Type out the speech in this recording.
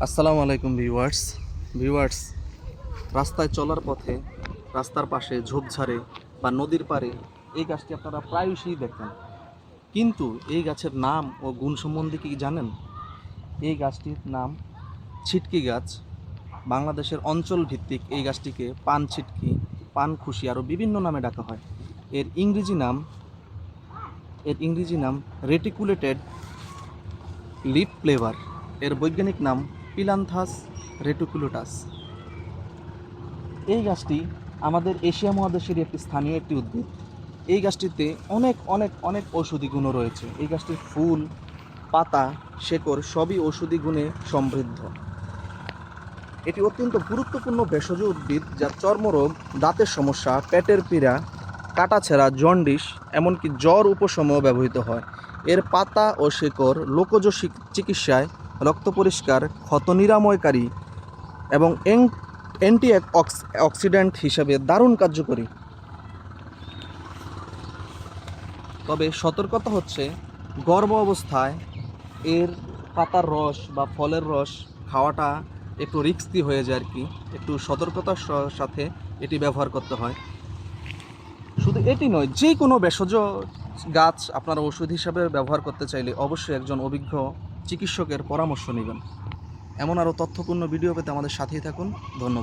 আসসালামু আলাইকুম ভিউয়ার্স রাস্তায় চলার পথে রাস্তার পাশে ঝোপঝাড়ে বা নদীর পাড়ে এই গাছটি আপনারা প্রায়শই দেখেন, কিন্তু এই গাছের নাম ও গুণ সম্বন্ধে কি জানেন? এই গাছটির নাম ছিটকি গাছ। বাংলাদেশের অঞ্চল ভিত্তিক এই গাছটিকে পান ছিটকি, পান খুশি আরও বিভিন্ন নামে ডাকা হয়। এর ইংরেজি নাম রেটিকুলেটেড লিফ ক্লেভার। এর বৈজ্ঞানিক নাম পিলান্থাস রেটিকুলেটাস। এই গাছটি আমাদের এশিয়া মহাদেশের একটি উদ্ভিদ। এই গাছটিতে অনেক অনেক অনেক ঔষধি গুণও রয়েছে। এই গাছটির ফুল, পাতা, শেকড় সবই ঔষধি গুণে সমৃদ্ধ। এটি অত্যন্ত গুরুত্বপূর্ণ ভেষজ উদ্ভিদ যা চর্মরোগ, দাঁতের সমস্যা, পেটের পীড়া, কাটাছেঁড়া, জন্ডিস এমনকি জ্বর উপশমেও ব্যবহৃত হয়। এর পাতা ও শেকড় লোকজ চিকিৎসায়, রক্ত পরিষ্কার, ক্ষত নিরাময়কারী এবং অ্যান্টি অক্সিডেন্ট হিসেবে দারুণ কার্যকরী। তবে সতর্কতা হচ্ছে, গর্ভ অবস্থায় এর পাতার রস বা ফলের রস খাওয়াটা একটু রিস্কি হয়ে যায় আর কি। একটু সতর্কতার সাথে এটি ব্যবহার করতে হয়। শুধু এটি নয়, যে কোনো ভেষজ গাছ আপনারা ওষুধ হিসাবে ব্যবহার করতে চাইলে অবশ্যই একজন অভিজ্ঞ চিকিৎসকের পরামর্শ নেবেন। এমন আরও তথ্যপূর্ণ ভিডিও পেতে আমাদের সাথেই থাকুন। ধন্যবাদ।